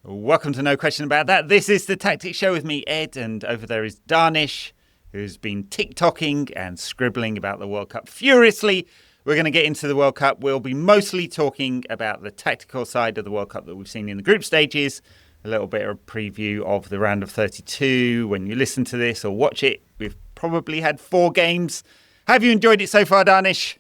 Welcome to No Question About That. This is the Tactics Show with me, Ed, and over there is Dharnish, who's been TikToking and scribbling about the World Cup furiously. We're going to get into the World Cup. We'll be mostly talking about the tactical side of the World Cup that we've seen in the group stages, a little bit of a preview of the round of 32. When you listen to this or watch it, we've probably had 4 games. Have you enjoyed it so far, Dharnish?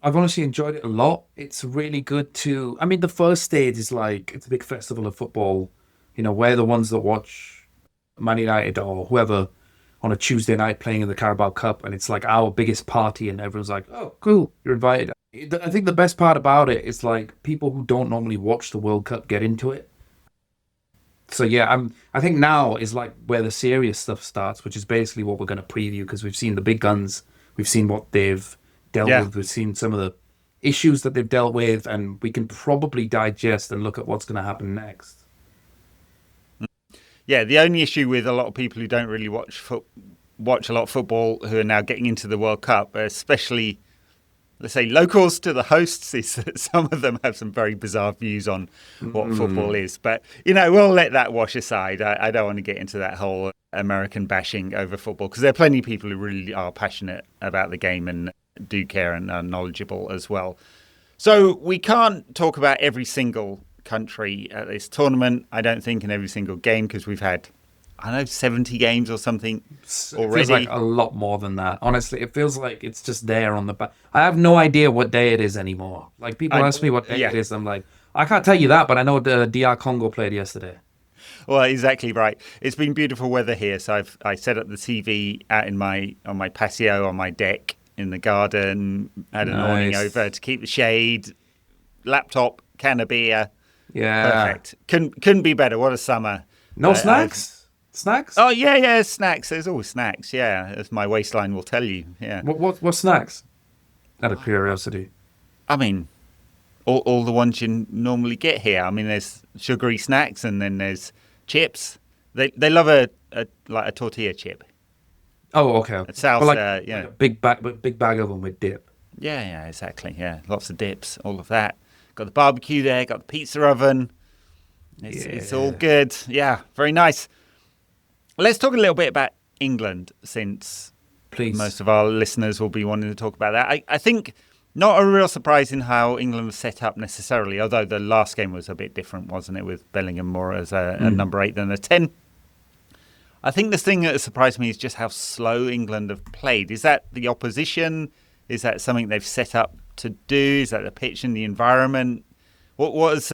I've honestly enjoyed it a lot. It's really good the first stage is like, it's a big festival of football. You know, we're the ones that watch Man United or whoever on a Tuesday night playing in the Carabao Cup, and it's like our biggest party, and everyone's like, oh, cool, you're invited. I think the best part about it is like people who don't normally watch the World Cup get into it. So yeah, I think now is like where the serious stuff starts, which is basically what we're going to preview, because we've seen the big guns, we've seen what they've dealt with, we've seen some of the issues that they've dealt with, and we can probably digest and look at what's going to happen next. Yeah, the only issue with a lot of people who don't really watch a lot of football, who are now getting into the World Cup, especially, let's say, locals to the hosts, is that some of them have some very bizarre views on what football is. But, you know, we'll let that wash aside. I don't want to get into that whole American bashing over football, because there are plenty of people who really are passionate about the game and do care and are knowledgeable as well. So we can't talk about every single country at this tournament, I don't think, in every single game, because we've had, 70 games or something already. It feels like a lot more than that. Honestly, it feels like it's just there on the back. I have no idea what day it is anymore. Like, people ask me what day it is. I'm like, I can't tell you that, but I know the DR Congo played yesterday. Well, exactly right. It's been beautiful weather here, so I set up the TV out on my patio, on my deck in the garden, had an awning over to keep the shade, laptop, can of beer. Yeah. Perfect. Couldn't be better. What a summer. No snacks? Snacks? Oh, yeah, snacks. There's always snacks, yeah, as my waistline will tell you, yeah. What snacks? Out of curiosity. I mean, all the ones you normally get here. I mean, there's sugary snacks, and then there's chips. They love a tortilla chip. Oh, okay. It's South, like a big bag of them with dip. Yeah, exactly. Yeah, lots of dips, all of that. Got the barbecue there, got the pizza oven. It's all good. Yeah, very nice. Let's talk a little bit about England, since most of our listeners will be wanting to talk about that. I think not a real surprise in how England was set up necessarily, although the last game was a bit different, wasn't it, with Bellingham more as a number 8 than a 10. I think the thing that surprised me is just how slow England have played. Is that the opposition? Is that something they've set up to do? Is that the pitch and the environment? What has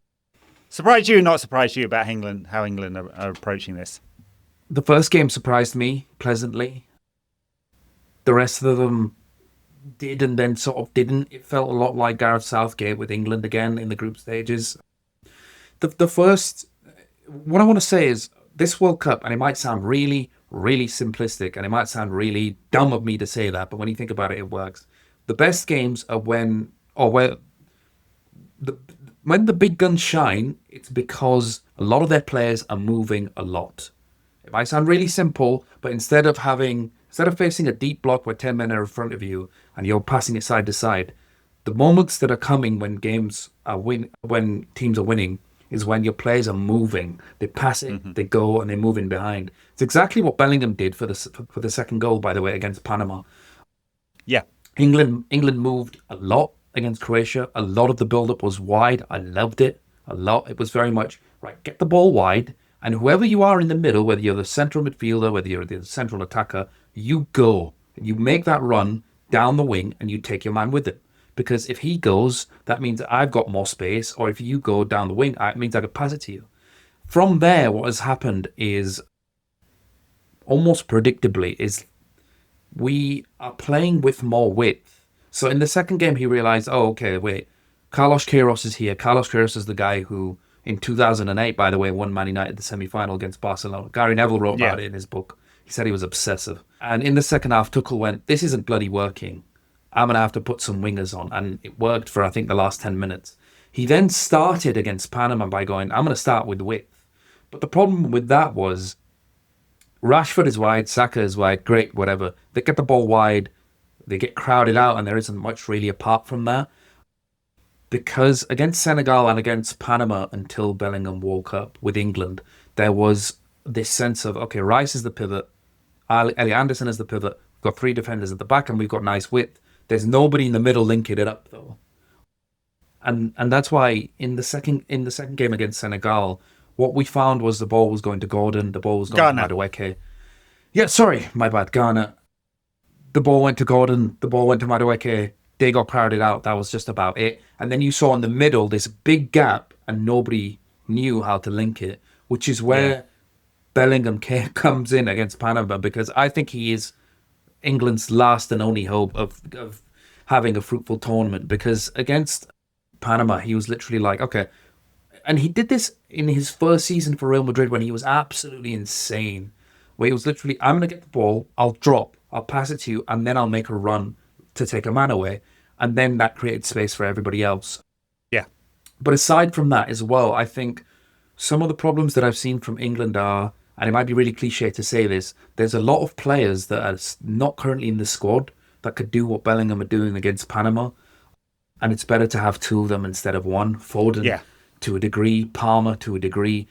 surprised you and not surprised you about England, how England are approaching this? The first game surprised me pleasantly. The rest of them did and then sort of didn't. It felt a lot like Gareth Southgate with England again in the group stages. The first, what I want to say is, this World Cup, and it might sound really, really simplistic, and it might sound really dumb of me to say that, but when you think about it, it works. The best games are when the big guns shine. It's because a lot of their players are moving a lot. It might sound really simple, but instead of facing a deep block where 10 men are in front of you and you're passing it side to side, the moments that are coming when when teams are winning is when your players are moving. They pass it, they go, and they move in behind. It's exactly what Bellingham did for the second goal, by the way, against Panama. Yeah. England moved a lot against Croatia. A lot of the build-up was wide. I loved it a lot. It was very much, right, get the ball wide, and whoever you are in the middle, whether you're the central midfielder, whether you're the central attacker, you go. You make that run down the wing, and you take your man with it. Because if he goes, that means I've got more space, or if you go down the wing, it means I could pass it to you. From there, what has happened is, almost predictably, is we are playing with more width. So in the second game, he realized, oh, okay, wait, Carlos Queiroz is here. Carlos Queiroz is the guy who, in 2008, by the way, won Man United the semi-final against Barcelona. Gary Neville wrote about it in his book. He said he was obsessive. And in the second half, Tuchel went, this isn't bloody working. I'm going to have to put some wingers on. And it worked for, I think, the last 10 minutes. He then started against Panama by going, I'm going to start with width. But the problem with that was Rashford is wide, Saka is wide, great, whatever. They get the ball wide, they get crowded out, and there isn't much really apart from that. because against Senegal and against Panama, until Bellingham woke up with England, there was this sense of, okay, Rice is the pivot, Ellie Anderson is the pivot, we've got three defenders at the back, and we've got nice width. There's nobody in the middle linking it up, though. And that's why in the second game against Senegal, what we found was the ball was going to Gordon, the ball was going to Madueke. Yeah, sorry, my bad, Ghana. The ball went to Gordon, the ball went to Madueke. They got crowded out. That was just about it. And then you saw in the middle this big gap, and nobody knew how to link it, which is where Bellingham comes in against Panama, because I think he is England's last and only hope of having a fruitful tournament. Because against Panama, he was literally like, okay. And he did this in his first season for Real Madrid when he was absolutely insane, where he was literally, I'm going to get the ball, I'll drop, I'll pass it to you, and then I'll make a run to take a man away, and then that created space for everybody else. Yeah. But aside from that as well, I think some of the problems that I've seen from England are, and it might be really cliche to say this, there's a lot of players that are not currently in the squad that could do what Bellingham are doing against Panama, and it's better to have two of them instead of one. Foden to a degree, Palmer to a degree,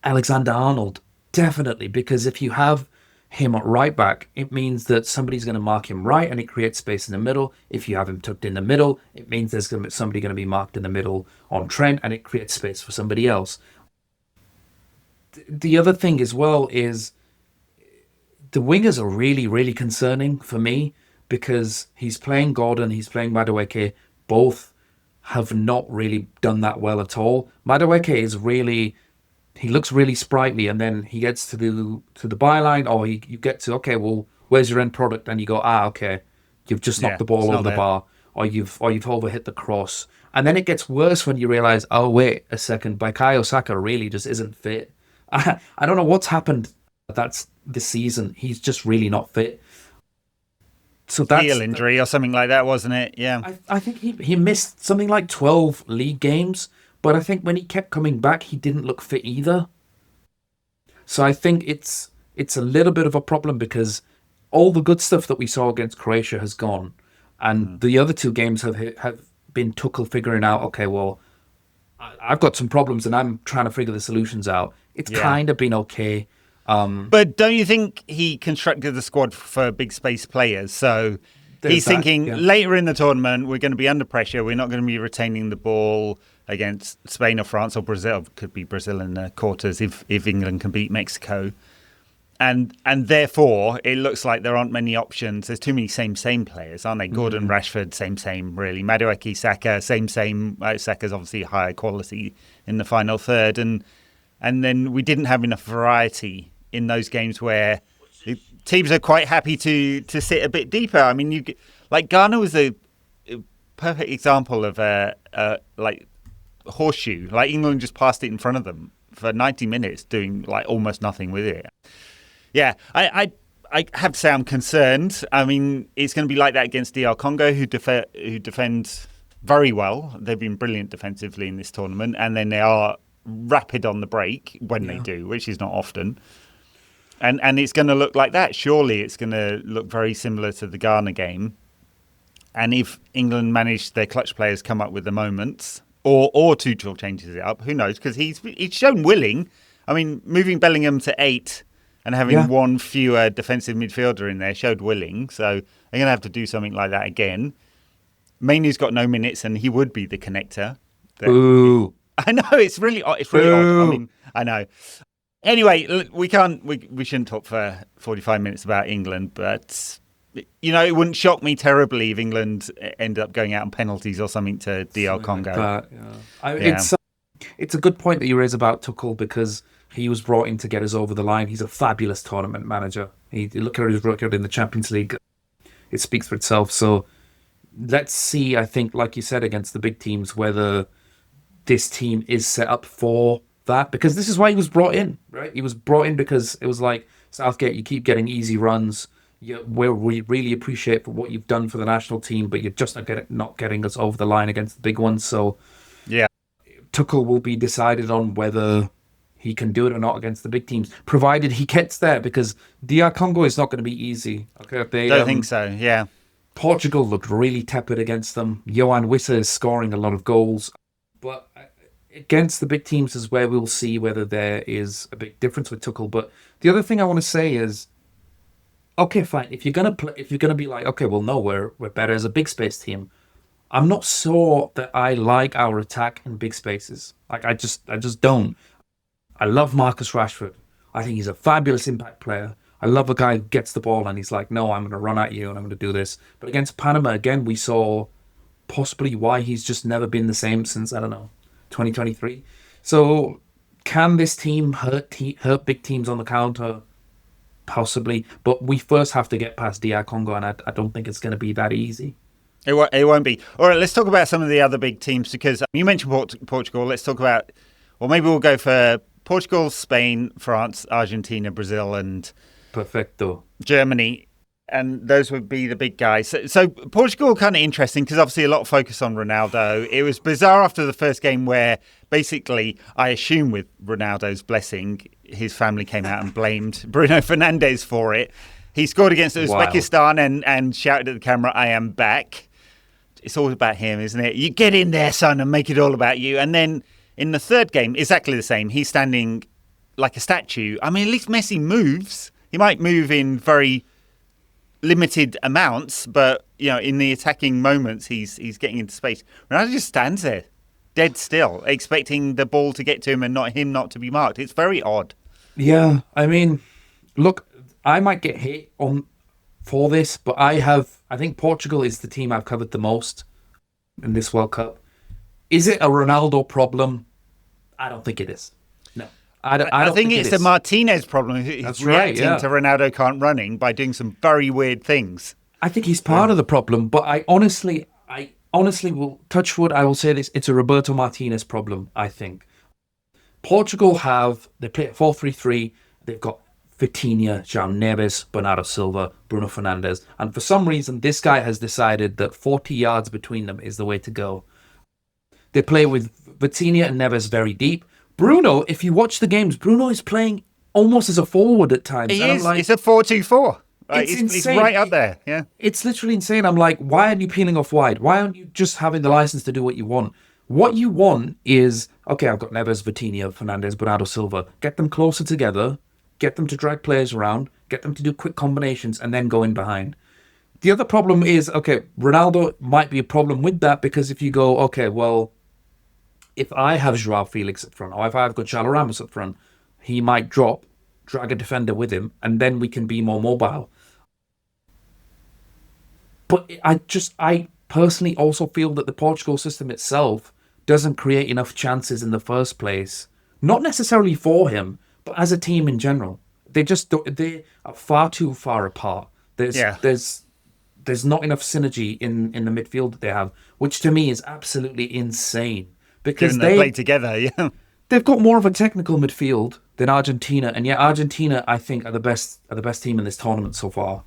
Alexander-Arnold definitely, because if you have him at right back, it means that somebody's going to mark him right, and it creates space in the middle. If you have him tucked in the middle, it means there's somebody going to be marked in the middle on Trent, and it creates space for somebody else. The other thing as well is the wingers are really, really concerning for me, because he's playing Gordon, he's playing Madueke. Both have not really done that well at all. Madueke is really... He looks really sprightly, and then he gets to the byline, or you get to, okay, well, where's your end product? And you go, okay, you've just knocked the ball over the bar, or you've overhit the cross. And then it gets worse when you realize, oh, wait a second, Bukayo Saka really just isn't fit. I don't know what's happened. That's this season. He's just really not fit. So that's heel injury or something like that, wasn't it? Yeah. I think he missed something like 12 league games. But I think when he kept coming back, he didn't look fit either. So I think it's a little bit of a problem, because all the good stuff that we saw against Croatia has gone. And the other two games have been Tuchel figuring out, okay, well, I've got some problems and I'm trying to figure the solutions out. It's kind of been okay. But don't you think he constructed the squad for big space players? So he's thinking later in the tournament, we're going to be under pressure. We're not going to be retaining the ball against Spain or France or Brazil. Could be Brazil in the quarters if England can beat Mexico. And therefore, it looks like there aren't many options. There's too many same players, aren't they? Gordon, Rashford, same, really. Madueke, Saka, same. Saka's obviously higher quality in the final third. And then we didn't have enough variety in those games where teams are quite happy to sit a bit deeper. I mean, Ghana was a perfect example of like horseshoe. Like England just passed it in front of them for 90 minutes, doing like almost nothing with it. Yeah, I have to say I'm concerned. I mean, it's going to be like that against DR Congo, who defend very well. They've been brilliant defensively in this tournament, and then they are rapid on the break when they do, which is not often. And it's going to look like that. Surely it's going to look very similar to the Ghana game. And if England manage, their clutch players come up with the moments, or Tuchel changes it up, who knows? Because he's shown willing. I mean, moving Bellingham to 8 and having one fewer defensive midfielder in there showed willing. So they're going to have to do something like that again. Mainoo's got no minutes, and he would be the connector. Ooh. I know, it's really odd. I mean, I know. Anyway, we shouldn't talk for 45 minutes about England, but it wouldn't shock me terribly if England end up going out on penalties or something to DR Congo. Like that, It's a good point that you raise about Tuchel, because he was brought in to get us over the line. He's a fabulous tournament manager. Look at his record in the Champions League. It speaks for itself. So let's see, I think, like you said, against the big teams, whether this team is set up for that. Because this is why he was brought in, right? He was brought in because it was like, Southgate, you keep getting easy runs. We really appreciate for what you've done for the national team, but you're just not getting us over the line against the big ones. So yeah, Tuchel will be decided on whether he can do it or not against the big teams, provided he gets there, because DR Congo is not going to be easy. Okay, don't think so. Yeah, Portugal looked really tepid against them. Johan Wissa is scoring a lot of goals. But against the big teams is where we'll see whether there is a big difference with Tuchel. But the other thing I want to say is, okay, fine. If you're gonna play, if you're gonna be like, okay, well, no, we're better as a big space team. I'm not sure that I like our attack in big spaces. Like I just don't. I love Marcus Rashford. I think he's a fabulous impact player. I love a guy who gets the ball and he's like, no, I'm going to run at you and I'm going to do this. But against Panama, again, we saw possibly why he's just never been the same since, I don't know, 2023. So can this team hurt big teams on the counter? Possibly. But we first have to get past DR Congo, and I don't think it's going to be that easy. It won't be. All right, let's talk about some of the other big teams, because you mentioned Portugal. Let's talk about, or maybe we'll go for Portugal, Spain, France, Argentina, Brazil, and Perfecto. Germany. And those would be the big guys. So Portugal, kind of interesting, because obviously a lot of focus on Ronaldo. It was bizarre after the first game where basically, I assume with Ronaldo's blessing, his family came out and blamed Bruno Fernandes for it. He scored against Uzbekistan and shouted at the camera, "I am back." It's all about him, isn't it? You get in there, son, and make it all about you. And then in the third game, exactly the same. He's standing like a statue. I mean, at least Messi moves. He might move in very limited amounts, but in the attacking moments, he's getting into space. Ronaldo just stands there, dead still, expecting the ball to get to him and not to be marked. It's very odd. Yeah, I mean, look, I might get hit for this, but I think Portugal is the team I've covered the most in this World Cup. Is it a Ronaldo problem? I don't think it is. No. I think it's a Martinez problem. He's reacting to Ronaldo can't running by doing some very weird things. I think he's part of the problem, but I honestly will touch wood. I will say this: it's a Roberto Martinez problem. I think Portugal they play at 4-3-3. They've got Vitinha, João Neves, Bernardo Silva, Bruno Fernandes, and for some reason, this guy has decided that 40 yards between them is the way to go. They play with Vitinha and Neves very deep. Bruno, if you watch the games, Bruno is playing almost as a forward at times. He is. It's a 4-2-4. It's insane. He's right up there. Yeah. It's literally insane. I'm like, why aren't you peeling off wide? Why aren't you just having the license to do what you want? What you want is, okay, I've got Neves, Vitinha, Fernandes, Bernardo Silva. Get them closer together. Get them to drag players around. Get them to do quick combinations and then go in behind. The other problem is, okay, Ronaldo might be a problem with that, because if you go, okay, well, if I have Joao Felix up front, or if I've got Charles Ramos up front, he might drag a defender with him, and then we can be more mobile. But I personally also feel that the Portugal system itself doesn't create enough chances in the first place. Not necessarily for him, but as a team in general. They are far too far apart. There's not enough synergy in the midfield that they have, which to me is absolutely insane. Because they play together, yeah. They've got more of a technical midfield than Argentina, and yet Argentina, I think, are the best team in this tournament so far.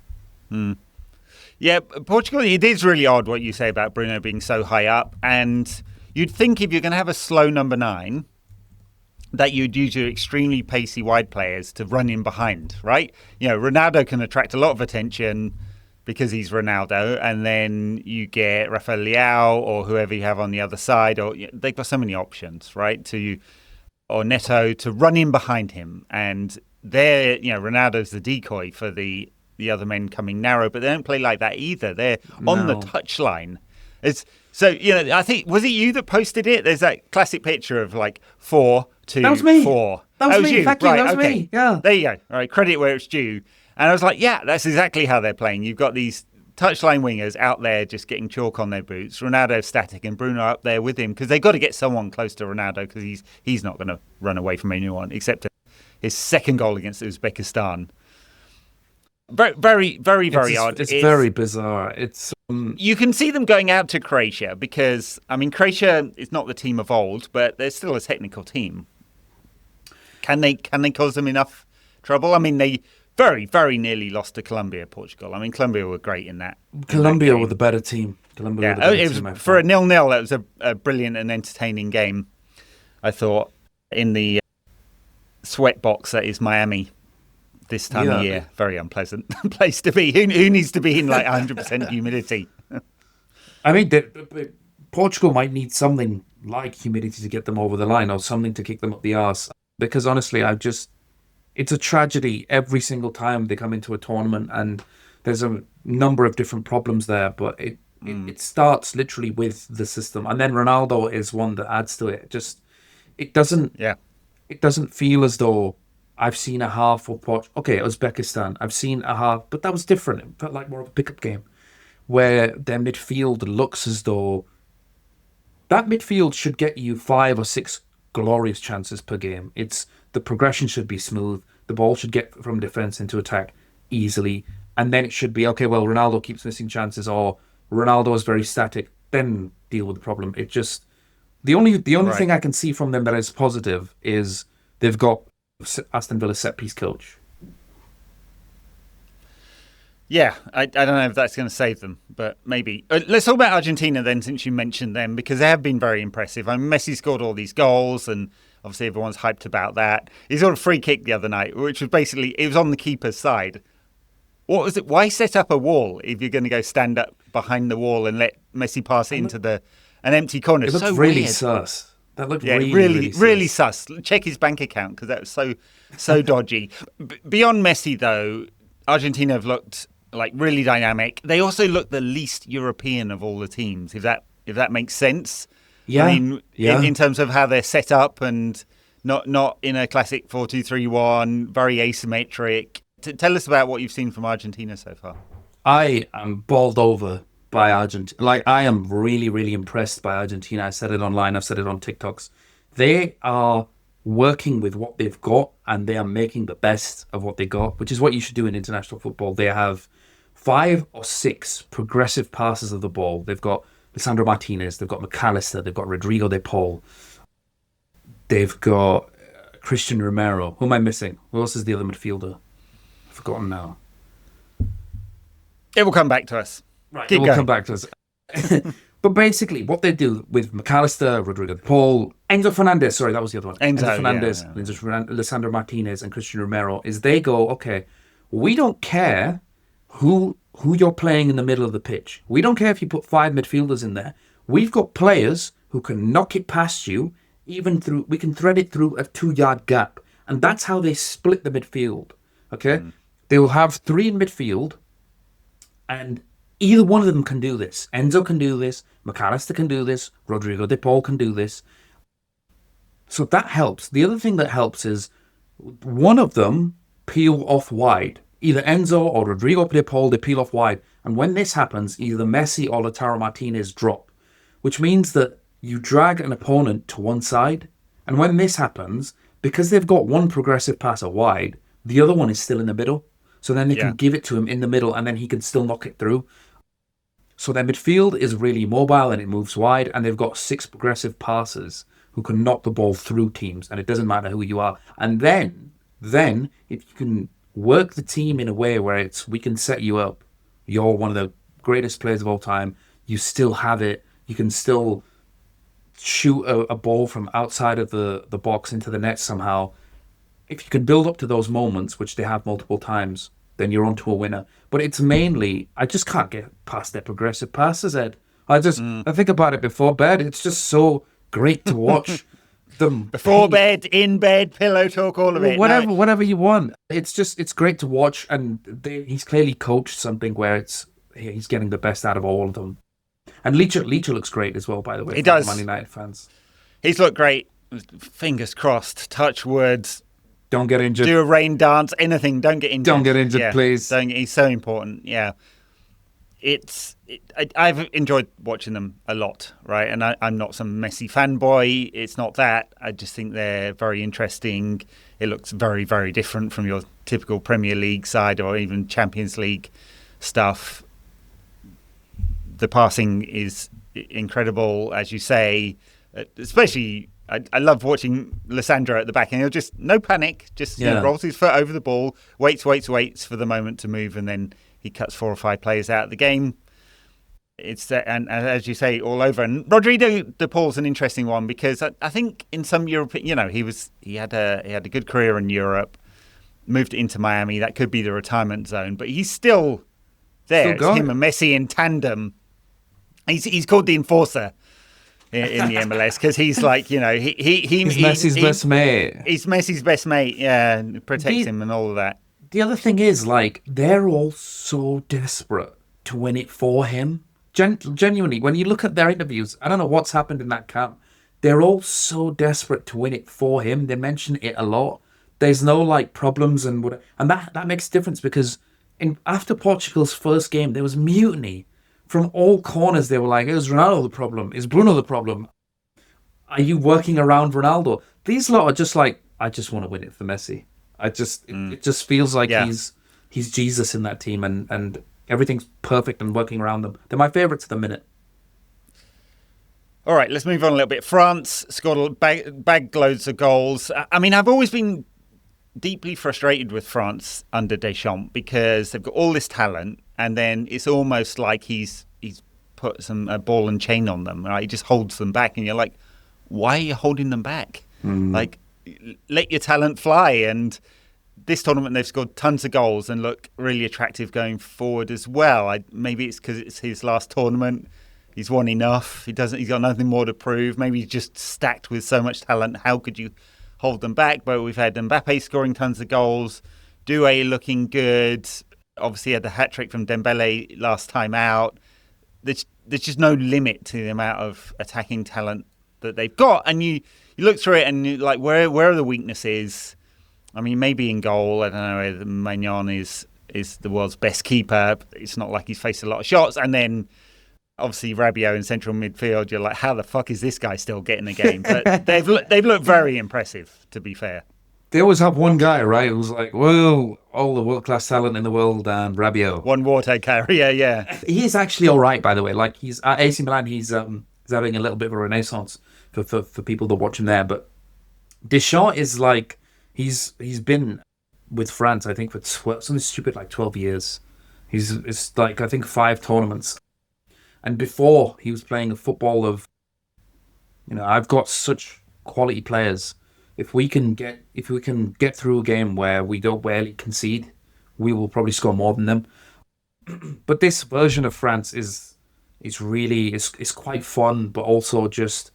Yeah, Portugal, it is really odd what you say about Bruno being so high up, and you'd think if you're going to have a slow number 9, that you'd use your extremely pacey wide players to run in behind, right? Ronaldo can attract a lot of attention because he's Ronaldo, and then you get Rafael Leao or whoever you have on the other side, or they've got so many options, right? Or Neto to run in behind him, and Ronaldo's the decoy for the other men coming narrow, but they don't play like that either. They're on the touchline. I think, was it you that posted it? There's that classic picture of like 4-2-4. That was me. That was me. You. Thank you. That was me. Yeah. There you go. All right, credit where it's due. And I was like, yeah, that's exactly how they're playing. You've got these touchline wingers out there just getting chalk on their boots. Ronaldo static and Bruno up there with him, because they've got to get someone close to Ronaldo, because he's not going to run away from anyone except his second goal against Uzbekistan. Very, very, very, very odd. It's very bizarre. You can see them going out to Croatia because, Croatia is not the team of old, but they're still a technical team. Can they cause them enough trouble? They very, very nearly lost to Colombia, Portugal. Colombia were great in that. Colombia were the better team. For a 0-0, that was a brilliant and entertaining game, I thought, in the sweat box that is Miami. this time of year. Very unpleasant place to be. Who needs to be in like 100% humidity? I mean, Portugal might need something like humidity to get them over the line, or something to kick them up the arse. Because honestly, it's a tragedy every single time they come into a tournament, and there's a number of different problems there, but it starts literally with the system. And then Ronaldo is one that adds to it. It doesn't feel as though I've seen a half of Portugal. Okay, Uzbekistan, I've seen a half, but that was different. It felt like more of a pickup game, where their midfield looks as though that midfield should get you 5 or 6 glorious chances per game. The progression should be smooth. The ball should get from defense into attack easily. And then it should be, okay, well, Ronaldo keeps missing chances, or Ronaldo is very static. Then deal with the problem. The only thing I can see from them that is positive is they've got Aston Villa set piece coach. Yeah, I don't know if that's going to save them, but maybe. Let's talk about Argentina then, since you mentioned them, because they have been very impressive. I mean, Messi scored all these goals, and obviously everyone's hyped about that. He scored a free kick the other night, which was basically, it was on the keeper's side. What was it? Why set up a wall if you're going to go stand up behind the wall and let Messi pass it into an empty corner? It looked so really weird. Sus. That looked really sus. Check his bank account, because that was so dodgy. Beyond Messi, though, Argentina have looked like really dynamic. They also look the least European of all the teams, if that makes sense. Yeah. I mean, in terms of how they're set up, and not in a classic 4-2-3-1, very asymmetric. Tell us about what you've seen from Argentina so far. I am bowled over by Argentina. Like, I am really, really impressed by Argentina. I said it online. I've said it on TikToks. They are working with what they've got, and they are making the best of what they got, which is what you should do in international football. They have 5 or 6 progressive passes of the ball. They've got Lisandro Martinez, they've got McAllister, they've got Rodrigo de Paul, they've got Christian Romero. Who am I missing? Who else is the other midfielder? I've forgotten now. It will come back to us. Right, it will come back to us. But basically, what they do with McAllister, Rodrigo de Paul, Enzo Fernandez, sorry, that was the other one. Enzo Fernandez, yeah. Lisandro Martinez, and Christian Romero, is they go, okay, we don't care who you're playing in the middle of the pitch. We don't care if you put 5 midfielders in there. We've got players who can knock it past you, we can thread it through a 2-yard gap. And that's how they split the midfield. Okay? They will have 3 in midfield, and either one of them can do this. Enzo can do this. McAllister can do this. Rodrigo de Paul can do this. So that helps. The other thing that helps is one of them peel off wide. Either Enzo or Rodrigo de Paul, they peel off wide. And when this happens, either Messi or Lautaro Martinez drop, which means that you drag an opponent to one side. And when this happens, because they've got one progressive passer wide, the other one is still in the middle. So then they can give it to him in the middle, and then he can still knock it through. So their midfield is really mobile, and it moves wide, and they've got 6 progressive passers who can knock the ball through teams, and it doesn't matter who you are. And then if you can work the team in a way where we can set you up, you're one of the greatest players of all time, you still have it, you can still shoot a ball from outside of the box into the net somehow. If you can build up to those moments, which they have multiple times, then you're onto a winner. But it's mainly, I just can't get past their progressive passes, Ed. I think about it before bed. It's just so great to watch them. Before bed, in bed, pillow talk, all of it. Whatever you want. It's great to watch, and he's clearly coached something where he's getting the best out of all of them. And Leacher looks great as well, by the way. He does. Man United fans. He's looked great. Fingers crossed. Touch words. Don't get injured. Do a rain dance. Anything. Don't get injured. Don't get injured, please. He's so important. Yeah. I've enjoyed watching them a lot, right? And I'm not some Messi fanboy. It's not that. I just think they're very interesting. It looks very, very different from your typical Premier League side or even Champions League stuff. The passing is incredible, as you say, especially... I love watching Lisandro at the back, and he'll just, no panic, just rolls his foot over the ball, waits for the moment to move, and then he cuts 4 or 5 players out of the game. It's and as you say, all over. And Rodrigo de Paul's an interesting one, because I think in some European, he had a good career in Europe. moved into Miami. That could be the retirement zone, but he's still there. It's him and Messi in tandem. He's called the enforcer in the MLS because he's like, he's Messi's best mate. He's Messi's best mate. Yeah, protects him and all of that. The other thing is, like, they're all so desperate to win it for him. Genuinely, when you look at their interviews, I don't know what's happened in that camp. They're all so desperate to win it for him. They mention it a lot. There's no like problems and that makes a difference because after Portugal's first game, there was mutiny from all corners. They were like, "Is Ronaldo the problem? Is Bruno the problem? Are you working around Ronaldo?" These lot are just like, "I just want to win it for Messi." It just feels like he's Jesus in that team, and everything's perfect and working around them. They're my favourites at the minute. All right, let's move on a little bit. France scored bagged loads of goals. I mean, I've always been deeply frustrated with France under Deschamps because they've got all this talent, and then it's almost like he's put a ball and chain on them. Right? He just holds them back, and you're like, why are you holding them back? Like, let your talent fly. And this tournament, they've scored tons of goals and look really attractive going forward as well. Maybe it's because it's his last tournament. He's won enough. He's got nothing more to prove. Maybe he's just stacked with so much talent. How could you hold them back? But we've had Mbappe scoring tons of goals. Doué looking good. Obviously had the hat-trick from Dembele last time out. There's just no limit to the amount of attacking talent that they've got. And you look through it and you're like, where are the weaknesses? I mean, maybe in goal, I don't know, Maignan is the world's best keeper. It's not like he's faced a lot of shots. And then obviously Rabiot in central midfield, you're like, how the fuck is this guy still getting the game? But they've looked very impressive, to be fair. They always have one guy, right, who's like, well, all the world-class talent in the world, and Rabiot. One water carrier, yeah. He is actually all right, by the way. Like, he's at AC Milan, he's having a little bit of a renaissance for people that watch him there. But Deschamps is like, he's been with France, I think, for something stupid like 12 years. It's like, I think, 5 tournaments. And before, he was playing a football of, I've got such quality players. If we can get through a game where we don't barely concede, we will probably score more than them. But this version of France is quite fun, but also just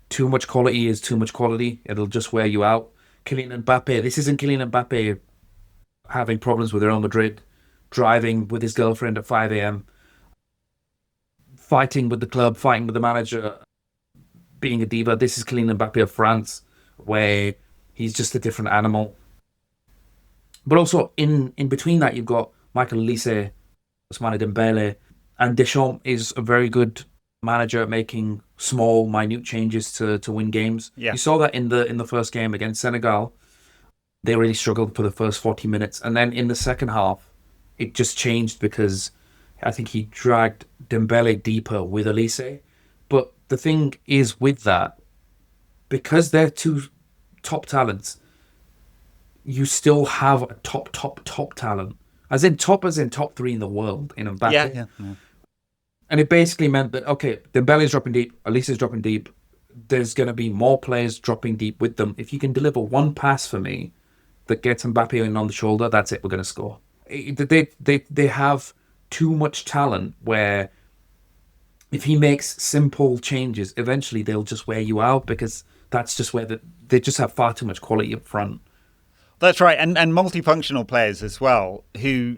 too much quality is too much quality. It'll just wear you out. Kylian Mbappe. This isn't Kylian Mbappe having problems with Real Madrid, driving with his girlfriend at 5 a.m., fighting with the club, fighting with the manager, being a diva. This is Kylian Mbappe of France, where he's just a different animal. But also in between that, you've got Michael Olise, Ousmane Dembele, and Deschamps is a very good manager at making small, minute changes to win games. Yeah. You saw that in the first game against Senegal. They really struggled for the first 40 minutes. And then in the second half, it just changed because I think he dragged Dembele deeper with Olise. But the thing is with that, because they're two top talents, you still have a top talent. As in top 3 in the world in Mbappe. Yeah. And it basically meant that, okay, Dembele's dropping deep, Olise's dropping deep. There's going to be more players dropping deep with them. If you can deliver one pass for me that gets Mbappe in on the shoulder, that's it, we're going to score. They have too much talent where if he makes simple changes, eventually they'll just wear you out because that's just where they just have far too much quality up front. That's right, and multifunctional players as well, who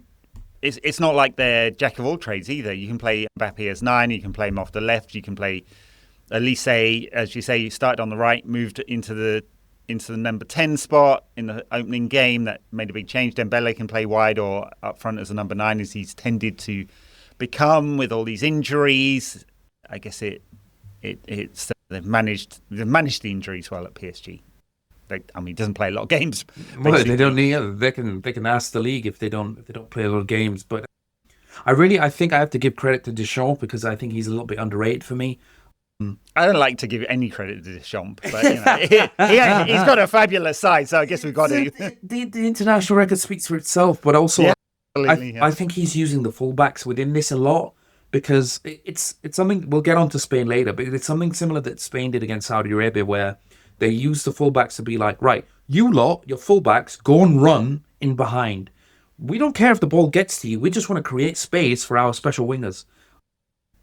it's not like they're jack of all trades either. You can play Mbappe as 9, you can play him off the left, you can play Olise, as you say, you started on the right, moved into the number 10 spot in the opening game. That made a big change. Dembele can play wide or up front as a number 9, as he's tended to become with all these injuries. I guess it's they've managed the injuries well at PSG. He doesn't play a lot of games. Well, they don't need. They can ask the league if they don't play a lot of games. But I think I have to give credit to Deschamps because I think he's a little bit underrated for me. I don't like to give any credit to Deschamps, but he's got a fabulous side, so I guess we've got to. The international record speaks for itself, but also I think he's using the fullbacks within this a lot because it's something we'll get on to Spain later, but it's something similar that Spain did against Saudi Arabia, where they used the fullbacks to be like, right, you lot, your fullbacks, go and run in behind. We don't care if the ball gets to you. We just want to create space for our special wingers.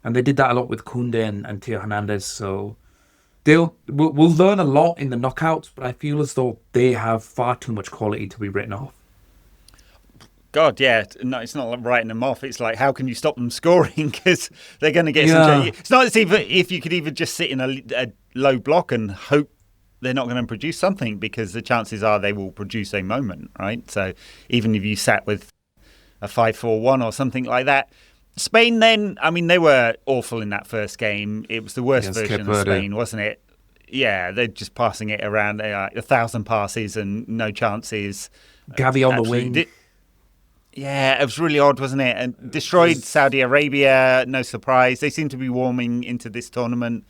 And they did that a lot with Koundé and Theo Hernandez. So we'll learn a lot in the knockouts, but I feel as though they have far too much quality to be written off. God, yeah. No, it's not like writing them off. It's like, how can you stop them scoring? Because they're going to get some... It's not as if you could even just sit in a low block and hope they're not going to produce something, because the chances are they will produce a moment, right? So even if you sat with a 5-4-1 or something like that. Spain then, I mean, they were awful in that first game. It was the worst version of Spain, wasn't it? Yeah, they're just passing it around. They are 1,000 passes and no chances. Gavi on the wing. Yeah, it was really odd, wasn't it? And destroyed Saudi Arabia, no surprise. They seem to be warming into this tournament.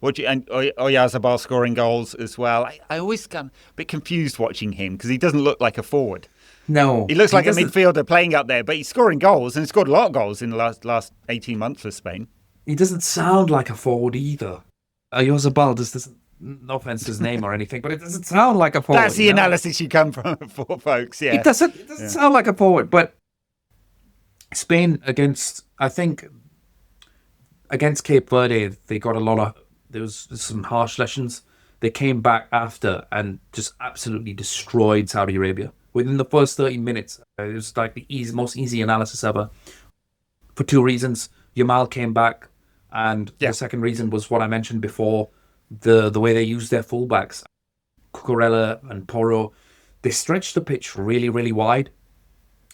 And Oyarzabal scoring goals as well. I always get a bit confused watching him because he doesn't look like a forward. No. He looks like a midfielder playing up there, but he's scoring goals, and he's scored a lot of goals in the last 18 months for Spain. He doesn't sound like a forward either. Oyarzabal just doesn't, no offense to his name or anything, but it doesn't sound like a forward. That's the analysis you come from, for folks, yeah. It doesn't sound like a forward, but Spain against Cape Verde, they got a lot of, there was some harsh lessons. They came back after and just absolutely destroyed Saudi Arabia. Within the first 30 minutes, it was like the most easy analysis ever. For two reasons. Yamal came back, and the second reason was what I mentioned before, the way they used their fullbacks. Cucurella and Porro, they stretched the pitch really, really wide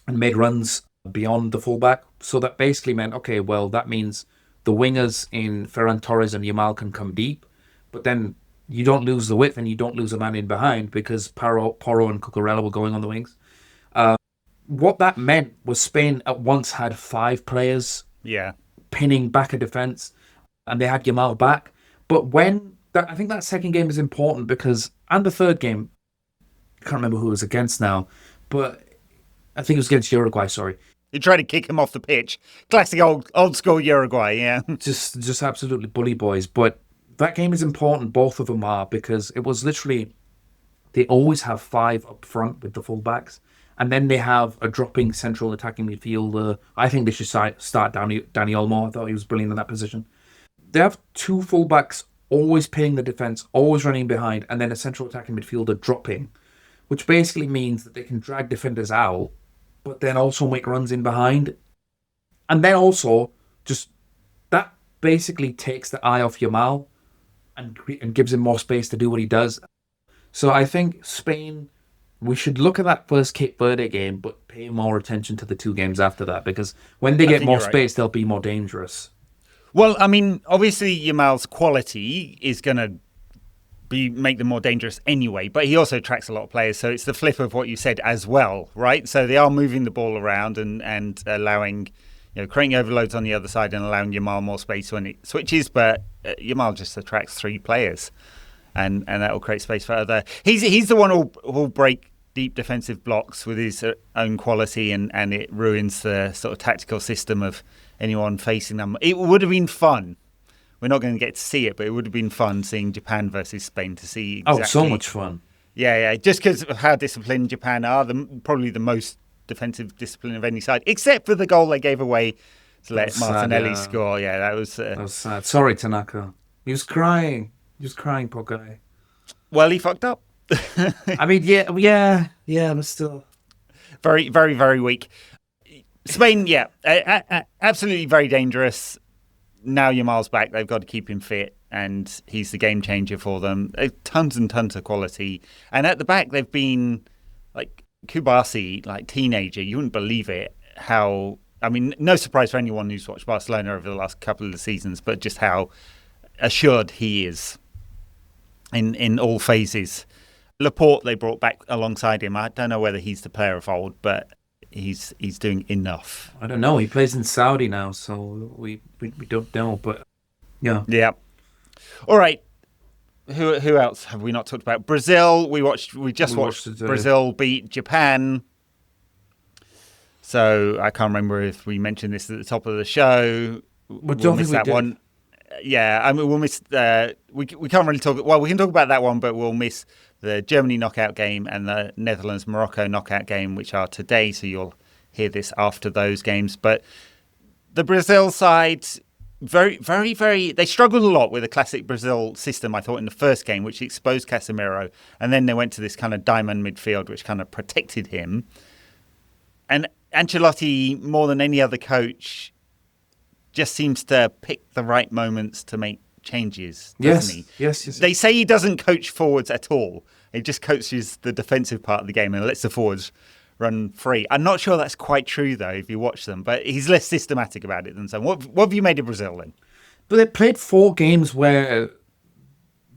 and made runs beyond the fullback. So that basically meant, okay, well, that means the wingers in Ferran Torres and Yamal can come deep, but then you don't lose the width and you don't lose a man in behind because Porro and Cucurella were going on the wings. What that meant was Spain at once had 5 players pinning back a defence, and they had Yamal back. But I think that second game is important because, and the third game, I can't remember who it was against now, but I think it was against Uruguay, sorry. You tried to kick him off the pitch. Classic old school Uruguay, yeah. Just absolutely bully boys. But that game is important, both of them are, because it was literally, they always have 5 up front with the fullbacks, and then they have a dropping central attacking midfielder. I think they should start Danny Olmo. I thought he was brilliant in that position. They have 2 fullbacks always pinning the defence, always running behind, and then a central attacking midfielder dropping, which basically means that they can drag defenders out, but then also make runs in behind. And then also, just that basically takes the eye off Yamal and gives him more space to do what he does. So I think Spain, we should look at that first Cape Verde game, but pay more attention to the 2 games after that, because when they get more space, they'll be more dangerous. Well, I mean, obviously Yamal's quality is going to make them more dangerous anyway, but he also attracts a lot of players, so it's the flip of what you said as well, right? So they are moving the ball around and allowing, creating overloads on the other side and allowing Yamal more space when it switches, but Yamal just attracts 3 players, and that will create space for other. He's the one who'll break deep defensive blocks with his own quality, and it ruins the sort of tactical system of anyone facing them. It would have been fun. We're not going to get to see it, but it would have been fun seeing Japan versus Spain to see exactly. Oh, so much fun. Yeah. Just because of how disciplined Japan are, probably the most defensive discipline of any side, except for the goal they gave away to let Martinelli score. Yeah, that was sad. Sorry, Tanaka. He was crying. Poor guy. Well, he fucked up. I mean, yeah, but still. Very, very, very weak. Spain, absolutely very dangerous. Now Yamal's back, they've got to keep him fit, and he's the game changer for them. Tons and tons of quality. And at the back, they've been like Kubasi, like teenager. You wouldn't believe it. How, I mean, no surprise for anyone who's watched Barcelona over the last couple of seasons, but just how assured he is in all phases. Laporte, they brought back alongside him. I don't know whether he's the player of old, but he's doing enough. I don't know. He plays in Saudi now, so we don't know. But yeah. All right. Who else have we not talked about? Brazil. We just watched Brazil beat Japan. So I can't remember if we mentioned this at the top of the show. But don't think we did. One. yeah, I mean, we'll miss. We can't really talk. Well, we can talk about that one, but we'll miss the Germany knockout game and the Netherlands Morocco knockout game, which are today. So you'll hear this after those games. But the Brazil side, very, very, very. They struggled a lot with the classic Brazil system, I thought, in the first game, which exposed Casemiro, and then they went to this kind of diamond midfield, which kind of protected him. And Ancelotti, more than any other coach, just seems to pick the right moments to make changes, doesn't he? Yes. They say he doesn't coach forwards at all. He just coaches the defensive part of the game and lets the forwards run free. I'm not sure that's quite true, though, if you watch them, but he's less systematic about it than some. What have you made of Brazil, then? But they played 4 games where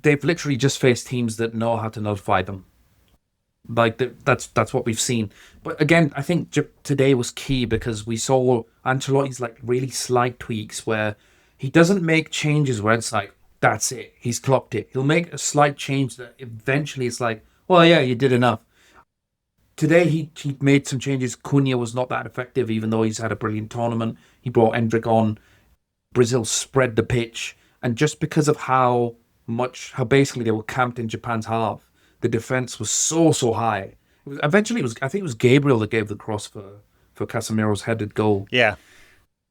they've literally just faced teams that know how to nullify them. Like, that's what we've seen. But again, I think today was key because we saw Ancelotti's like really slight tweaks where he doesn't make changes where it's like, that's it, he's clocked it. He'll make a slight change that eventually it's like, well, yeah, you did enough. Today he made some changes. Cunha was not that effective, even though he's had a brilliant tournament. He brought Endrick on. Brazil spread the pitch. And just because of how basically they were camped in Japan's half, the defense was so high. I think it was Gabriel that gave the cross for Casemiro's headed goal. Yeah.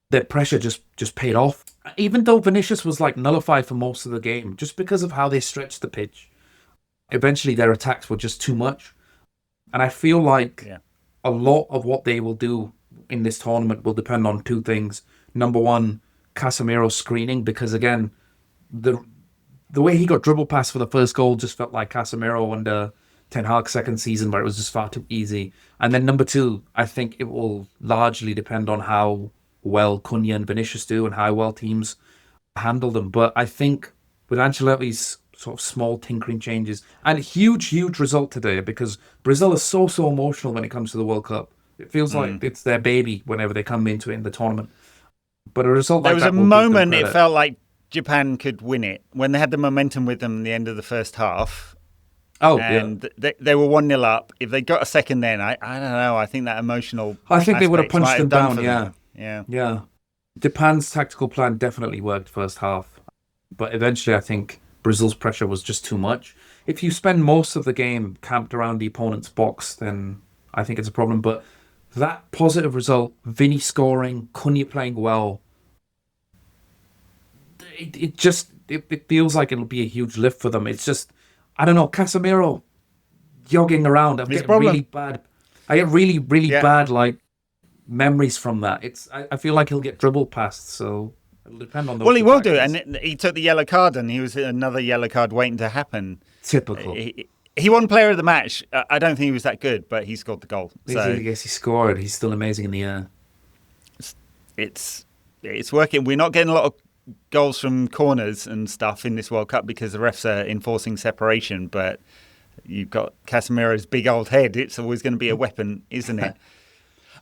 Their pressure just paid off. Even though Vinicius was like nullified for most of the game, just because of how they stretched the pitch, eventually their attacks were just too much. And I feel like a lot of what they will do in this tournament will depend on 2 things. Number one, Casemiro's screening, because again, the way he got dribble pass for the first goal just felt like Casemiro under Ten Hag's second season, where it was just far too easy. And then number 2, I think it will largely depend on how well Cunha and Vinicius do and how well teams handle them. But I think with Ancelotti's sort of small tinkering changes and a huge result today, because Brazil is so emotional when it comes to the World Cup. It feels like it's their baby whenever they come into it in the tournament. But a result like that, there was a moment it felt like Japan could win it when they had the momentum with them at the end of the first half. They were 1-0 up. If they got a second then, I don't know. I think that emotional I think they would have punched them down, Yeah. Japan's tactical plan definitely worked first half. But eventually I think Brazil's pressure was just too much. If you spend most of the game camped around the opponent's box, then I think it's a problem. But that positive result, Vinny scoring, Cunha playing well, it feels like it'll be a huge lift for them. It's just, I don't know, Casemiro jogging around. I get really bad like memories from that. I feel like he'll get dribbled past, so it'll depend on those. Well, he will do, and he took the yellow card, and he was another yellow card waiting to happen. Typical. He won player of the match. I don't think he was that good, but he scored the goal. So yes, he scored. He's still amazing in the air. It's working. We're not getting a lot of goals from corners and stuff in this World Cup because the refs are enforcing separation, but you've got Casemiro's big old head. It's always going to be a weapon, isn't it?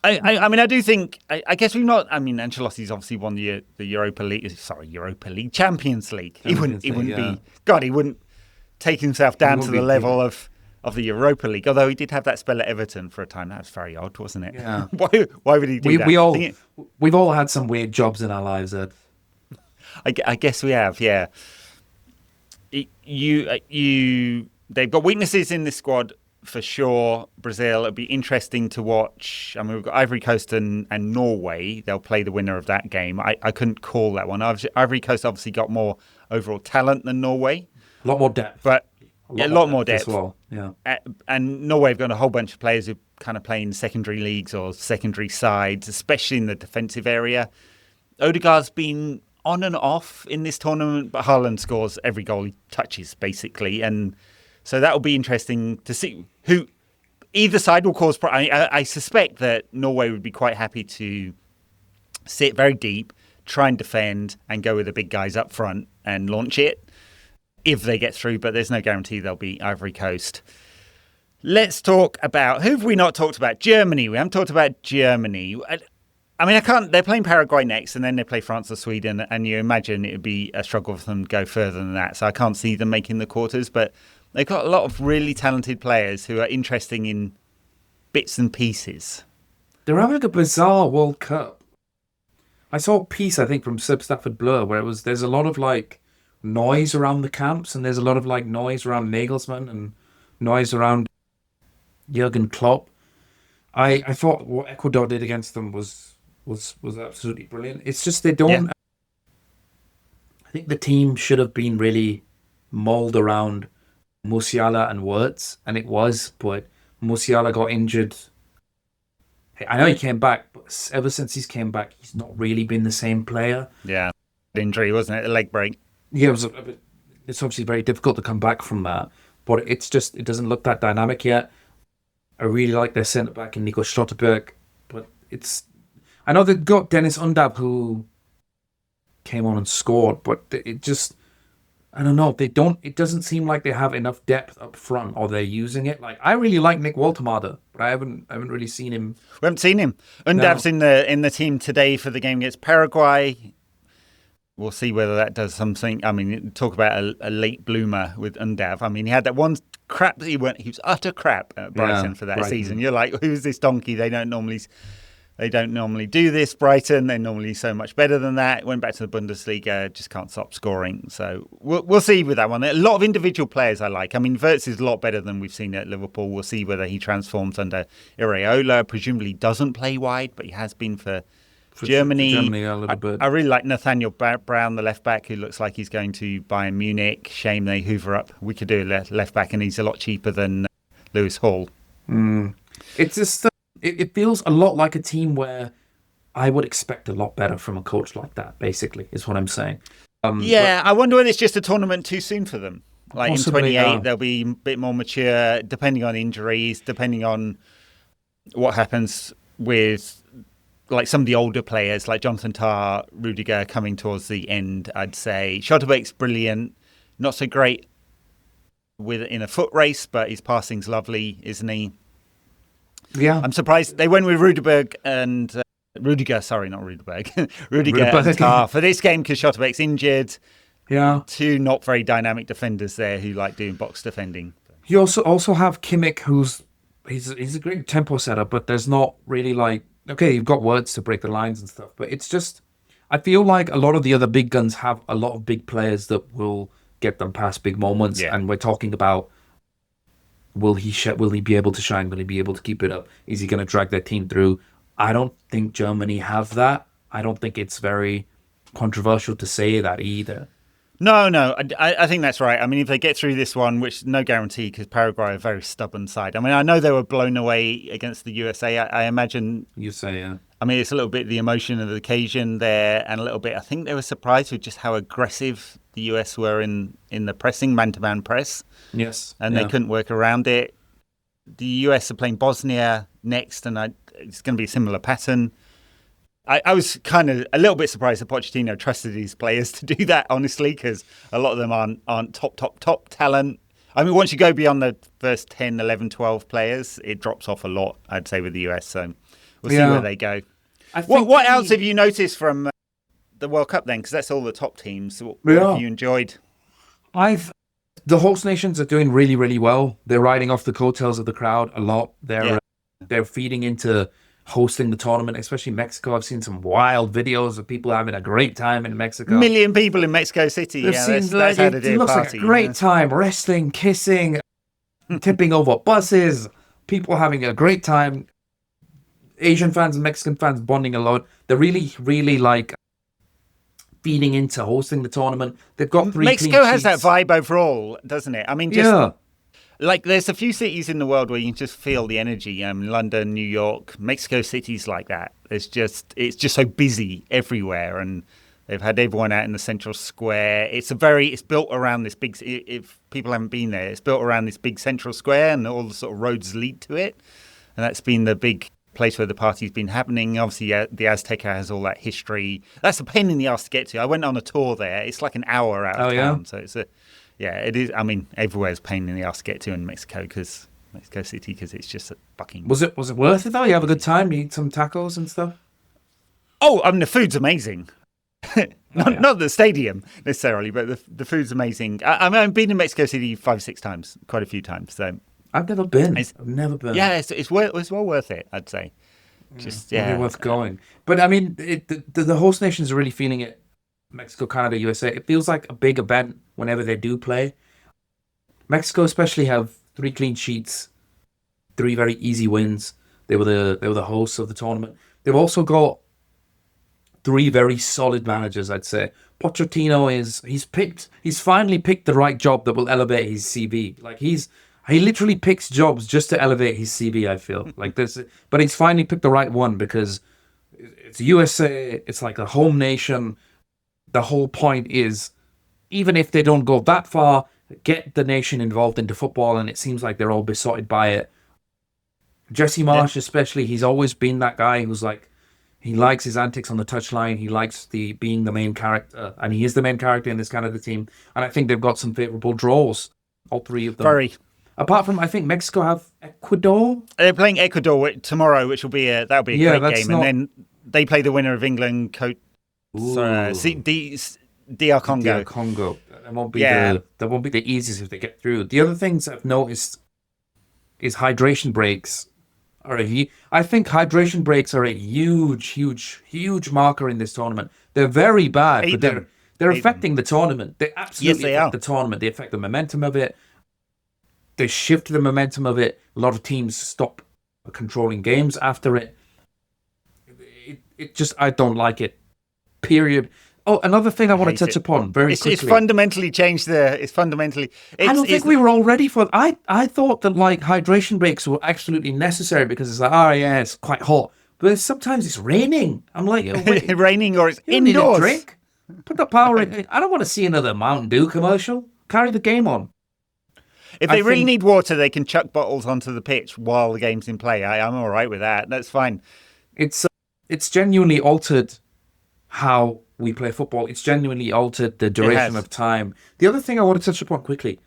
I mean, I do think, I guess we've not, I mean, Ancelotti's obviously won the Europa League, Champions League. He wouldn't take himself down to the level of the Europa League, although he did have that spell at Everton for a time. That was very odd, wasn't it? Yeah. Why would he do that? We've all had some weird jobs in our lives, Ed. I guess we have, yeah. They've got weaknesses in this squad for sure. Brazil, it'll be interesting to watch. I mean, we've got Ivory Coast and Norway. They'll play the winner of that game. I couldn't call that one. Ivory Coast obviously got more overall talent than Norway. A lot more depth. But a lot more depth as well. Yeah. And Norway have got a whole bunch of players who kind of play in secondary leagues or secondary sides, especially in the defensive area. Odegaard's been on and off in this tournament, but Haaland scores every goal he touches, basically. And so that will be interesting to see who either side will cause problems. I suspect that Norway would be quite happy to sit very deep, try and defend, and go with the big guys up front and launch it if they get through, but there's no guarantee they'll be Ivory Coast. Let's talk about, who have we not talked about? Germany. We haven't talked about Germany. I mean, they're playing Paraguay next, and then they play France or Sweden, and you imagine it would be a struggle for them to go further than that. So I can't see them making the quarters, but they've got a lot of really talented players who are interesting in bits and pieces. They're having a bizarre World Cup. I saw a piece, I think, from Sib Stafford Blur where there's a lot of like noise around the camps and there's a lot of like noise around Nagelsmann and noise around Jurgen Klopp. I thought what Ecuador did against them was absolutely brilliant. It's just they Yeah. don't. I think the team should have been really molded around Musiala and Wirtz, and it was, but Musiala got injured. I know he came back, but ever since he's came back, he's not really been the same player. Yeah. Injury, wasn't it? A leg break. Yeah, it's obviously very difficult to come back from that, but it doesn't look that dynamic yet. I really like their centre back in Nico Schlotterberg, but I know they've got Dennis Undav who came on and scored, but I don't know. It doesn't seem like they have enough depth up front, or they're using it. Like I really like Nick Waltermader, but I haven't really seen him. We haven't seen him. Undav's in the team today for the game against Paraguay. We'll see whether that does something. I mean, talk about a late bloomer with Undav. I mean, he had that one crap that he was utter crap at Brighton for that season. You're like, who's this donkey? They don't normally do this, Brighton. They're normally so much better than that. Went back to the Bundesliga, just can't stop scoring. So we'll see with that one. A lot of individual players I like. I mean, Wirtz is a lot better than we've seen at Liverpool. We'll see whether he transforms under Iraola. Presumably doesn't play wide, but he has been for Germany. A little bit. I really like Nathaniel Brown, the left back, who looks like he's going to Bayern Munich. Shame they hoover up. We could do a left back, and he's a lot cheaper than Lewis Hall. It's just it feels a lot like a team where I would expect a lot better from a coach like that. Basically, is what I'm saying. I wonder whether it's just a tournament too soon for them. Like Possibly, in 28, yeah. they'll be a bit more mature, depending on injuries, depending on what happens with like some of the older players, like Jonathan Tah, Rudiger coming towards the end. I'd say Schlotterbeck's brilliant, not so great in a foot race, but his passing's lovely, isn't he? Yeah, I'm surprised they went with Rudiger and Rudiger. Sorry, not Rudiger. Rudiger and Tah for this game because Schlotterbeck's injured. yeah. Two not very dynamic defenders there who like doing box defending. You also have Kimmich, he's a great tempo setter, but there's not really like, okay, you've got words to break the lines and stuff, but it's just, I feel like a lot of the other big guns have a lot of big players that will get them past big moments, and we're talking about will he be able to shine? Will he be able to keep it up? Is he going to drag their team through? I don't think Germany have that. I don't think it's very controversial to say that either. No, I think that's right. I mean, if they get through this one, which no guarantee because Paraguay are a very stubborn side. I mean, I know they were blown away against the USA. I imagine. You say, yeah. I mean, it's a little bit the emotion of the occasion there, and a little bit. I think they were surprised with just how aggressive the US were in the pressing, man-to-man press. Yes, and they couldn't work around it. The US are playing Bosnia next, and it's going to be a similar pattern. I was kind of a little bit surprised that Pochettino trusted his players to do that, honestly, because a lot of them aren't top talent. I mean, once you go beyond the first 10, 11, 12 players, it drops off a lot, I'd say, with the US. So we'll see where they go. What else have you noticed from the World Cup then? Because that's all the top teams. What have you enjoyed? The host nations are doing really, really well. They're riding off the coattails of the crowd a lot. They're feeding into hosting the tournament, especially Mexico. I've seen some wild videos of people having a great time in Mexico. 1 million people in Mexico City. That's how to do it looks party, like a great time. Wrestling, kissing, tipping over buses, people having a great time. Asian fans and Mexican fans bonding a lot. They're really, really like feeding into hosting the tournament. They've got three Mexico has that vibe overall, doesn't it? I mean, like there's a few cities in the world where you can just feel the energy. London, New York, Mexico City's like that. It's just so busy everywhere, and they've had everyone out in the central square. It's built around this big. If people haven't been there, it's built around this big central square, and all the sort of roads lead to it, and that's been the big place where the party's been happening. Obviously, the Azteca has all that history. That's a pain in the ass to get to. I went on a tour there. It's like an hour out of town, so it is. I mean, everywhere's a pain in the ass to get to in Mexico City because it's just fucking. Was it worth it though? You have a good time. You eat some tacos and stuff. Oh, I mean, the food's amazing. Not the stadium necessarily, but the food's amazing. I've been in Mexico City 5-6 times, quite a few times. So I've never been. I've never been. Yeah, it's well worth it, I'd say. Just Really yeah, worth going. But I mean, the host nations are really feeling it. Mexico, Canada, USA. It feels like a big event whenever they do play. Mexico especially have 3 clean sheets, 3 very easy wins. They were the hosts of the tournament. They've also got 3 very solid managers, I'd say. Pochettino he's finally picked the right job that will elevate his CV. Like he literally picks jobs just to elevate his CV, I feel. Like this, but he's finally picked the right one because it's USA, it's like a home nation. The whole point is, even if they don't go that far, get the nation involved into football, and it seems like they're all besotted by it. Jesse yeah. Marsh, especially, he's always been that guy who's like, he likes his antics on the touchline. He likes the being the main character, and he is the main character in this Canada team. And I think they've got some favourable draws, all 3 of them. Very. Apart from, I think Mexico have Ecuador. They're playing Ecuador tomorrow, which will be that'll be a Yeah, great that's game, not. and then they play the winner of England, Ooh, DR Congo. DR Congo. Yeah, That won't be the easiest if they get through. The other things I've noticed is hydration breaks. I think hydration breaks are a huge, huge, huge marker in this tournament. They're very bad, hate but them. they're Hate them. affecting the tournament. They Yes, absolutely they affect are. the tournament. They affect the momentum of it. They shift the momentum of it. A lot of teams stop controlling games after it. It just, I don't like it. Period. Oh, another thing I I want hate to touch it. upon very It's quickly. fundamentally changed the. It's fundamentally. I don't It's think we were all ready for. I thought that like hydration breaks were absolutely necessary because it's like, oh yeah, it's quite hot, but sometimes it's raining. I'm like, oh, wait, raining or it's you don't need a indoors. drink. Put the power in. I don't want to see another Mountain Dew commercial. Carry the game on. If I they really think need water, they can chuck bottles onto the pitch while the game's in play. I'm all right with that. That's fine. it's it's genuinely altered how we play football. It's genuinely altered the It duration has. of time. The other thing I want to touch upon quickly,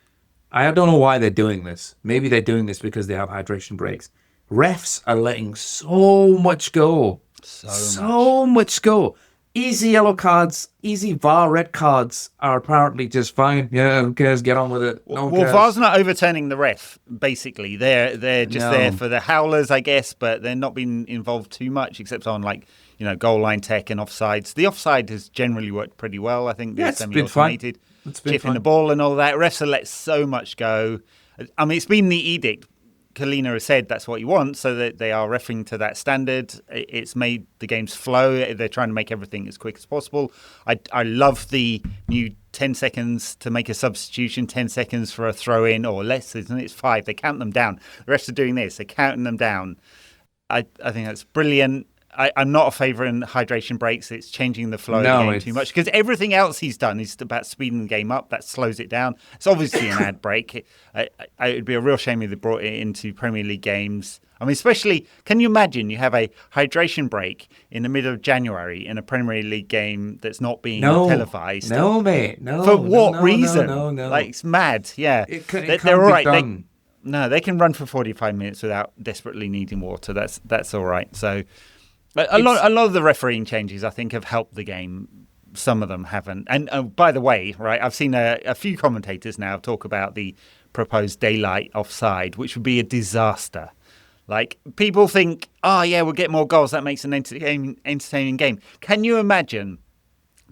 I don't know why they're doing this. Maybe they're doing this because they have hydration breaks. Refs are letting so much go. So much go. Easy yellow cards, easy VAR red cards are apparently just fine. Yeah, who cares? Get on with it. No one Well, cares. VAR's not overturning the ref. Basically, they're just there No. for the howlers, I guess, but they're not being involved too much, except on goal line tech and offsides. The offside has generally worked pretty well. I think Yeah, the it's been fine. semi-automated It's been chipping the fine. ball and all that. Refs have let so much go. I mean, it's been the edict. Kalina has said that's what he wants, so that they are referring to that standard. It's made the games flow. They're trying to make everything as quick as possible. I love the new 10 seconds to make a substitution, 10 seconds for a throw in or less, isn't it? It's 5. They count them down. The refs are doing this. They're counting them down. I think that's brilliant. I'm not a favour in hydration breaks. It's changing the flow of the No, game too much because everything else he's done is about speeding the game up. That slows it down. It's obviously an ad break. It would be a real shame if they brought it into Premier League games. I mean, especially, can you imagine you have a hydration break in the middle of January in a Premier League game that's not being televised? No, mate. No. For no, what no, reason? No. Like, it's mad. Yeah. It can't They're all be right. done. No, they can run for 45 minutes without desperately needing water. That's all right. So a lot of the refereeing changes, I think, have helped the game. Some of them haven't. And by the way, right, I've seen a few commentators now talk about the proposed daylight offside, which would be a disaster. Like, people think, oh, yeah, we'll get more goals. That makes an entertaining game. Can you imagine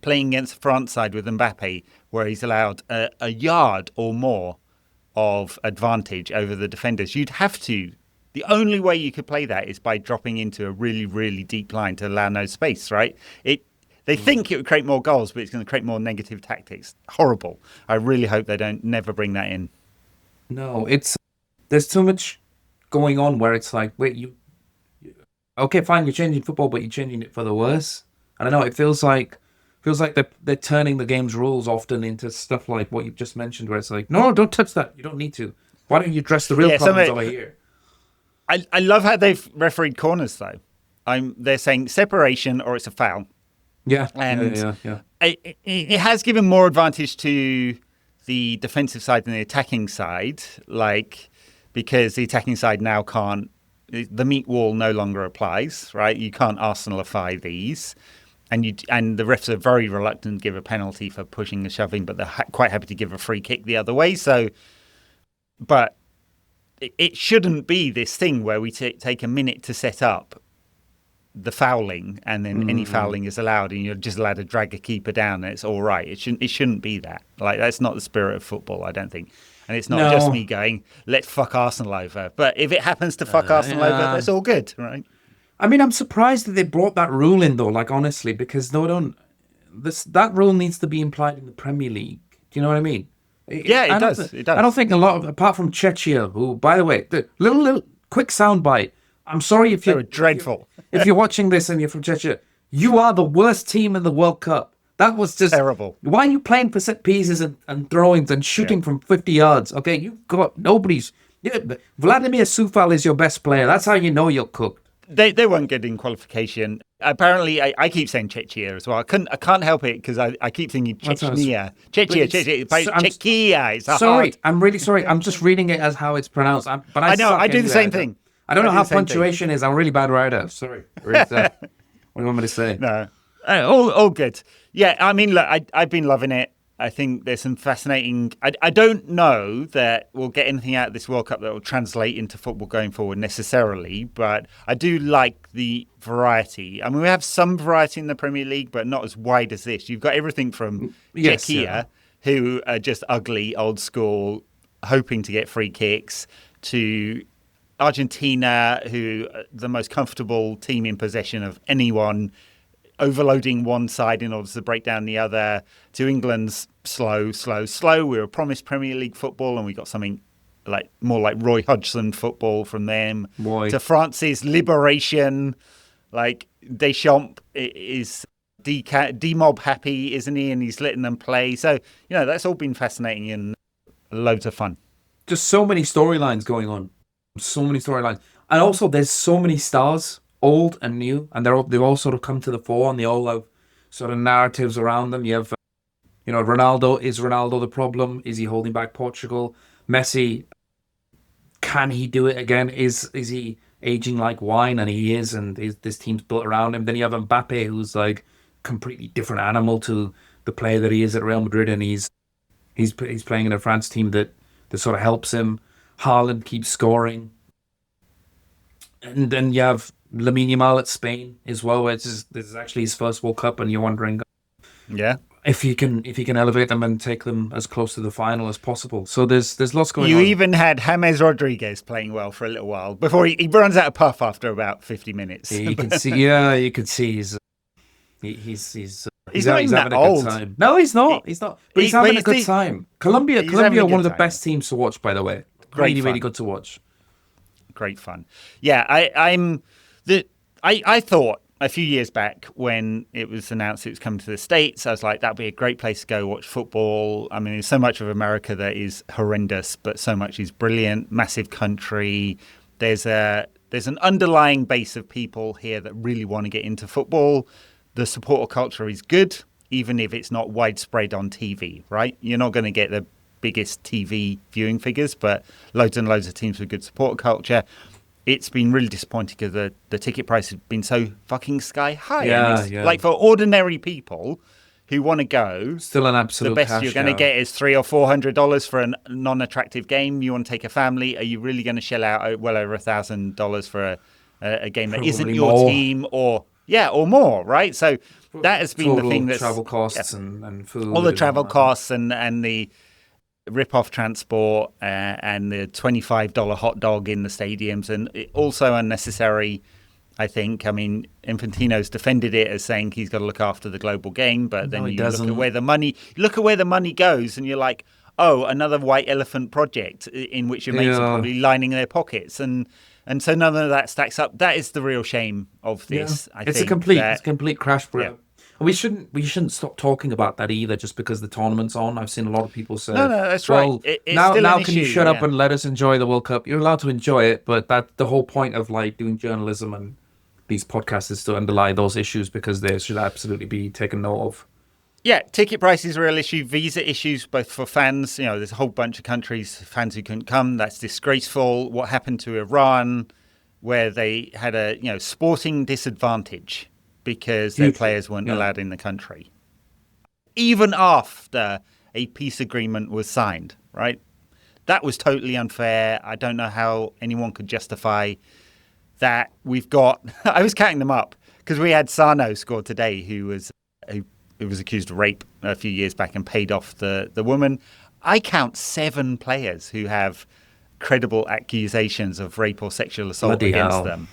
playing against the France side with Mbappe, where he's allowed a yard or more of advantage over the defenders? You'd have to. The only way you could play that is by dropping into a really, really deep line to allow no space, right? They think it would create more goals, but it's going to create more negative tactics. Horrible. I really hope they don't never bring that in. No, there's too much going on where it's like, wait, okay, fine, you're changing football, but you're changing it for the worse. I don't know. It feels like they're turning the game's rules often into stuff like what you've just mentioned, where it's like, no, don't touch that. You don't need to. Why don't you address the real problems over here? I love how they've refereed corners though. They're saying separation or it's a foul. Yeah, And yeah. it has given more advantage to the defensive side than the attacking side, like, because the attacking side now can't. The meat wall no longer applies, right? You can't Arsenalify these. And the refs are very reluctant to give a penalty for pushing and shoving, but they're quite happy to give a free kick the other way. So, but it shouldn't be this thing where we take a minute to set up the fouling, and then any fouling is allowed, and you're just allowed to drag a keeper down, and it's all right. It shouldn't be that. Like, that's not the spirit of football, I don't think. And it's not just me going, let's fuck Arsenal over. But if it happens to fuck Arsenal over, that's all good, right? I mean, I'm surprised that they brought that rule in, though, like, honestly, because that rule needs to be implied in the Premier League. Do you know what I mean? Yeah, it does. It does. I don't think apart from Czechia, who, by the way, the little quick soundbite. I'm sorry if they were dreadful. If you're watching this and you're from Czechia, you are the worst team in the World Cup. That was just terrible. Why are you playing for set pieces and throw-ins and shooting from 50 yards? Okay, you've got nobody's. Yeah, Vladimir Sufal is your best player. That's how you know you're cooked. They weren't good in qualification. Apparently, I keep saying Czechia as well. I can't help it because I keep thinking Chechnya. Czechia. It's sorry, I'm really sorry. I'm just reading it as how it's pronounced. I know. I do the same thing. I don't know how punctuation is. I'm a really bad writer. Sorry. What do you want me to say? No. All good. Yeah, I mean, look, I've been loving it. I think there's some fascinating... I don't know that we'll get anything out of this World Cup that will translate into football going forward necessarily, but I do like the variety. I mean, we have some variety in the Premier League, but not as wide as this. You've got everything from Czechia, who are just ugly, old school, hoping to get free kicks, to Argentina, who are the most comfortable team in possession of anyone, overloading one side in order to break down the other, to England's slow. We were promised Premier League football, and we got something more like Roy Hodgson football from them. To France's liberation, like Deschamps is demob happy, isn't he? And he's letting them play. So, that's all been fascinating and loads of fun. Just so many storylines going on. So many storylines. And also, there's so many stars, old and new, and they've all sort of come to the fore, and they all have sort of narratives around them. You have, Ronaldo. Is Ronaldo the problem? Is he holding back Portugal? Messi, can he do it again? Is he aging like wine? And he is, and this team's built around him. Then you have Mbappe, who's like completely different animal to the player that he is at Real Madrid, and he's playing in a France team that sort of helps him. Haaland keeps scoring. And then you have Lamine Yamal at Spain as well, where this is actually his first World Cup, and you're wondering if he can elevate them and take them as close to the final as possible. So there's lots going on. You even had James Rodriguez playing well for a little while before he runs out of puff after about 50 minutes. You can see he's not even having that a old. Good time. No, he's not. He's not. But he's having a good time. Colombia are one of the best teams to watch, by the way. Really good to watch. Great fun. Yeah, I thought a few years back when it was announced it was coming to the States, I was like, that'd be a great place to go watch football. I mean, there's so much of America that is horrendous, but so much is brilliant. Massive country. There's an underlying base of people here that really want to get into football. The supporter culture is good, even if it's not widespread on TV, right? You're not going to get the biggest TV viewing figures, but loads and loads of teams with good support culture. It's been really disappointing because the ticket price has been so fucking sky high. Yeah. Like, for ordinary people who want to go, still an absolute the best you're going to get is $300 or $400 for a non-attractive game. You want to take a family, are you really going to shell out well over $1,000 for a game that isn't your team, or more, right? So that has been the thing that's travel costs and food, all the travel costs and the rip-off transport and the $25 hot dog in the stadiums, and also unnecessary, I think. I mean, Infantino's defended it as saying he's got to look after the global game, but then you look at where the money goes, and you're like, oh, another white elephant project in which your mates are probably lining their pockets, and so none of that stacks up. That is the real shame of this. I think it's a complete crash program. Yeah. We shouldn't stop talking about that either, just because the tournament's on. I've seen a lot of people say, "No, that's right." It's now still an can issue, you shut up and let us enjoy the World Cup? You're allowed to enjoy it, but the whole point of like doing journalism and these podcasts is to underlie those issues, because they should absolutely be taken note of. Yeah, ticket prices are a real issue. Visa issues, both for fans. There's a whole bunch of countries, fans who couldn't come. That's disgraceful. What happened to Iran, where they had a sporting disadvantage because their players weren't allowed in the country, even after a peace agreement was signed, right? That was totally unfair. I don't know how anyone could justify that we've got. I was counting them up because we had Sano scored today, who was accused of rape a few years back and paid off the woman. I count 7 players who have credible accusations of rape or sexual assault Bloody against hell. them.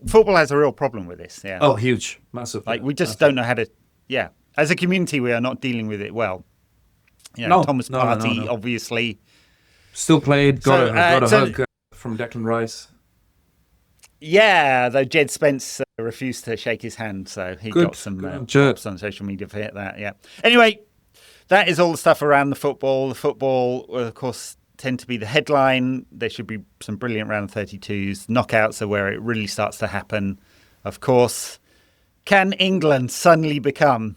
Football has a real problem with this. Yeah. Oh, huge, massive. Like we just don't know how to. Yeah, as a community, we are not dealing with it well. Thomas Partey, obviously, still played. Got a hug from Declan Rice. Yeah, though Jed Spence refused to shake his hand, so he got some chops on social media for that. Yeah. Anyway, that is all the stuff around the football. The football, of course, tend to be the headline. There should be some brilliant round 32s. Knockouts are where it really starts to happen. Of course, can England suddenly become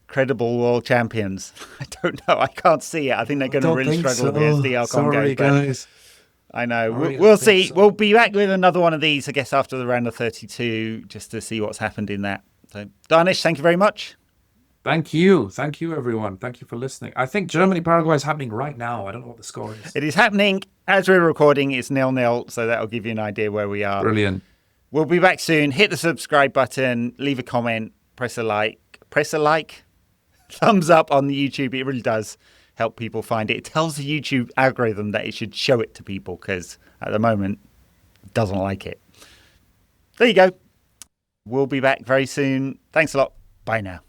credible world champions? I don't know. I can't see it. I think they're going to really struggle against DR Congo. Sorry, guys. I know. We'll see. So. We'll be back with another one of these, I guess, after the round of 32, just to see what's happened in that. So, Dharnish, thank you very much. Thank you. Thank you, everyone. Thank you for listening. I think Germany-Paraguay is happening right now. I don't know what the score is. It is happening as we're recording. It's 0-0, so that'll give you an idea where we are. Brilliant. We'll be back soon. Hit the subscribe button, leave a comment, press a like, thumbs up on the YouTube. It really does help people find it. It tells the YouTube algorithm that it should show it to people because at the moment it doesn't like it. There you go. We'll be back very soon. Thanks a lot. Bye now.